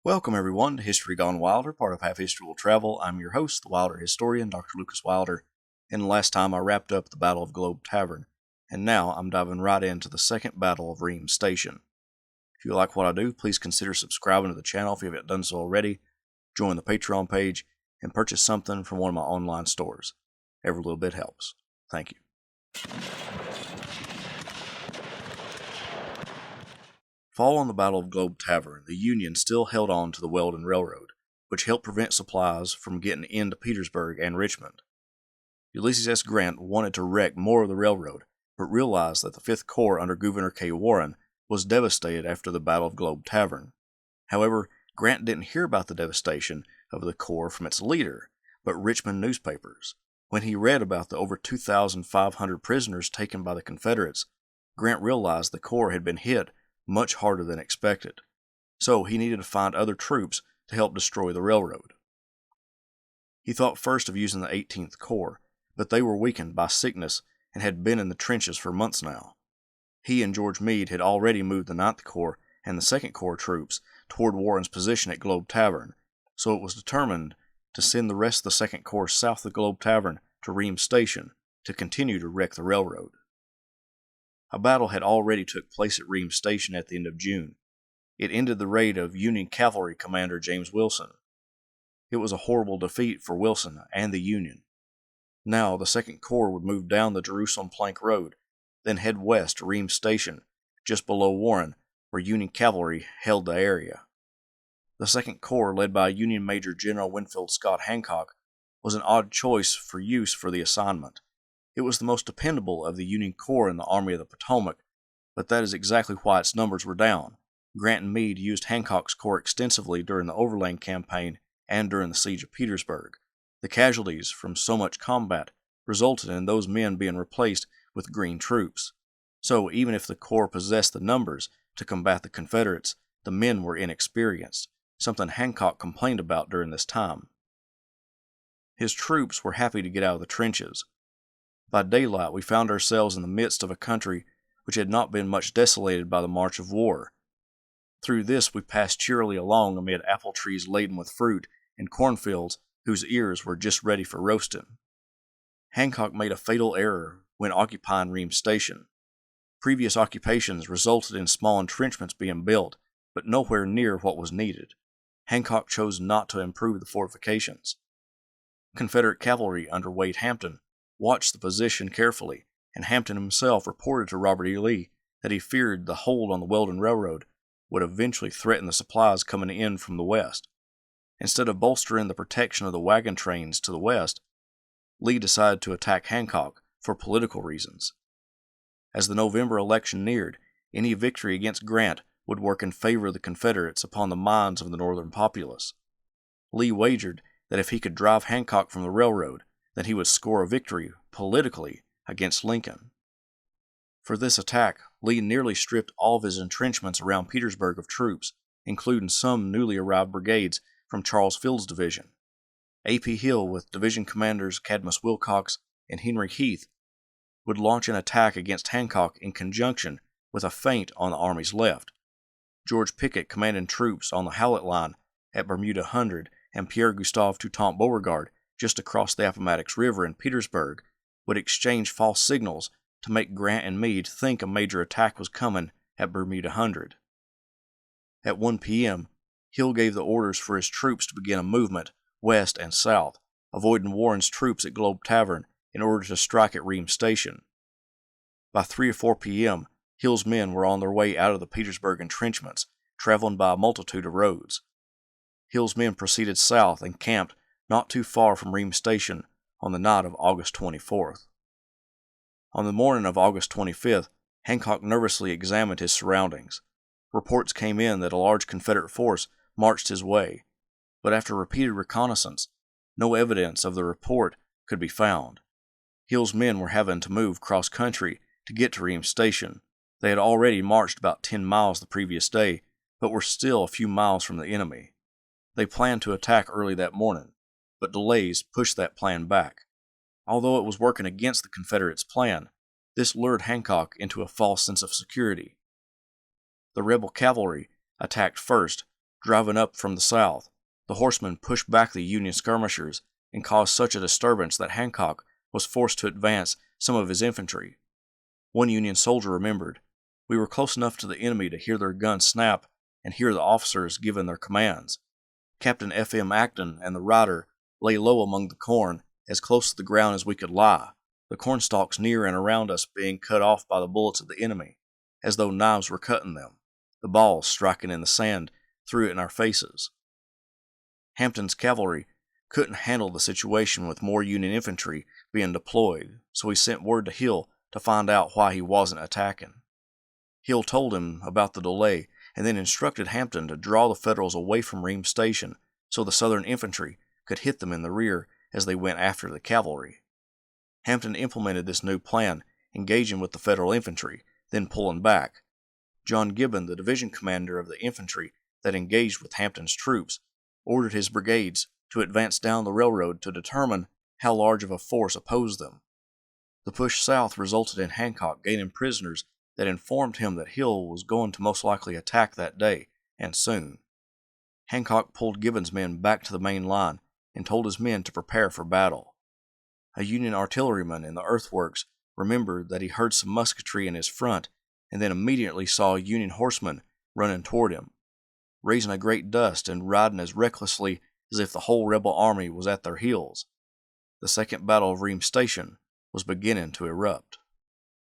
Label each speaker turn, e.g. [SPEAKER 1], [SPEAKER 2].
[SPEAKER 1] Welcome everyone to History Gone Wilder, part of Half History Will Travel. I'm your host, the Wilder historian, Dr. Lucas Wilder, and last time I wrapped up the Battle of Globe Tavern, and now I'm diving right into the second Battle of Reams Station. If you like what I do, please consider subscribing to the channel if you haven't done so already, join the Patreon page, and purchase something from one of my online stores. Every little bit helps. Thank you. Following the Battle of Globe Tavern, the Union still held on to the Weldon Railroad, which helped prevent supplies from getting into Petersburg and Richmond. Ulysses S. Grant wanted to wreck more of the railroad, but realized that the 5th Corps under Gouverneur K. Warren was devastated after the Battle of Globe Tavern. However, Grant didn't hear about the devastation of the Corps from its leader, but Richmond newspapers. When he read about the over 2,500 prisoners taken by the Confederates, Grant realized the Corps had been hit much harder than expected, so he needed to find other troops to help destroy the railroad. He thought first of using the 18th Corps, but they were weakened by sickness and had been in the trenches for months now. He and George Meade had already moved the 9th Corps and the 2nd Corps troops toward Warren's position at Globe Tavern, so it was determined to send the rest of the 2nd Corps south of the Globe Tavern to Reams Station to continue to wreck the railroad. A battle had already took place at Reams Station at the end of June. It ended the raid of Union Cavalry Commander James Wilson. It was a horrible defeat for Wilson and the Union. Now the 2nd Corps would move down the Jerusalem Plank Road, then head west to Reams Station, just below Warren, where Union Cavalry held the area. The 2nd Corps, led by Union Major General Winfield Scott Hancock, was an odd choice for use for the assignment. It was the most dependable of the Union Corps in the Army of the Potomac, but that is exactly why its numbers were down. Grant and Meade used Hancock's corps extensively during the Overland Campaign and during the Siege of Petersburg. The casualties from so much combat resulted in those men being replaced with green troops. So even if the corps possessed the numbers to combat the Confederates, the men were inexperienced, something Hancock complained about during this time. His troops were happy to get out of the trenches. By daylight, we found ourselves in the midst of a country which had not been much desolated by the march of war. Through this we passed cheerily along amid apple trees laden with fruit and cornfields whose ears were just ready for roasting. Hancock made a fatal error when occupying Reams Station. Previous occupations resulted in small entrenchments being built, but nowhere near what was needed. Hancock chose not to improve the fortifications. Confederate cavalry under Wade Hampton watched the position carefully, and Hampton himself reported to Robert E. Lee that he feared the hold on the Weldon Railroad would eventually threaten the supplies coming in from the west. Instead of bolstering the protection of the wagon trains to the west, Lee decided to attack Hancock for political reasons. As the November election neared, any victory against Grant would work in favor of the Confederates upon the minds of the northern populace. Lee wagered that if he could drive Hancock from the railroad, then he would score a victory politically against Lincoln. For this attack, Lee nearly stripped all of his entrenchments around Petersburg of troops, including some newly arrived brigades from Charles Field's division. A.P. Hill, with division commanders Cadmus Wilcox and Henry Heath, would launch an attack against Hancock in conjunction with a feint on the Army's left. George Pickett, commanding troops on the Howlett Line at Bermuda Hundred, and Pierre-Gustave Toutant Beauregard, just across the Appomattox River in Petersburg, would exchange false signals to make Grant and Meade think a major attack was coming at Bermuda Hundred. At 1 p.m., Hill gave the orders for his troops to begin a movement west and south, avoiding Warren's troops at Globe Tavern in order to strike at Reams Station. By 3 or 4 p.m., Hill's men were on their way out of the Petersburg entrenchments, traveling by a multitude of roads. Hill's men proceeded south and camped not too far from Reams Station on the night of August 24th. On the morning of August 25th, Hancock nervously examined his surroundings. Reports came in that a large Confederate force marched his way, but after repeated reconnaissance, no evidence of the report could be found. Hill's men were having to move cross-country to get to Reams Station. They had already marched about 10 miles the previous day, but were still a few miles from the enemy. They planned to attack early that morning, but delays pushed that plan back. Although it was working against the Confederates' plan, this lured Hancock into a false sense of security. The rebel cavalry attacked first, Driving up from the south, the horsemen pushed back the Union skirmishers and caused such a disturbance that Hancock was forced to advance some of his infantry. One Union soldier remembered, "We were close enough to the enemy to hear their guns snap and hear the officers giving their commands. Captain F. M. Acton and the rider lay low among the corn, as close to the ground as we could lie, the cornstalks near and around us being cut off by the bullets of the enemy, as though knives were cutting them, the balls striking in the sand threw it in our faces." Hampton's cavalry couldn't handle the situation with more Union infantry being deployed, so he sent word to Hill to find out why he wasn't attacking. Hill told him about the delay and then instructed Hampton to draw the Federals away from Reams Station so the Southern infantry could hit them in the rear as they went after the cavalry. Hampton implemented this new plan, engaging with the Federal infantry, then pulling back. John Gibbon, the division commander of the infantry that engaged with Hampton's troops, ordered his brigades to advance down the railroad to determine how large of a force opposed them. The push south resulted in Hancock gaining prisoners that informed him that Hill was going to most likely attack that day, and soon. Hancock pulled Gibbon's men back to the main line and told his men to prepare for battle. A Union artilleryman in the earthworks remembered that he heard some musketry in his front and then immediately saw Union horsemen running toward him, raising a great dust and riding as recklessly as if the whole rebel army was at their heels. The Second Battle of Reams Station was beginning to erupt.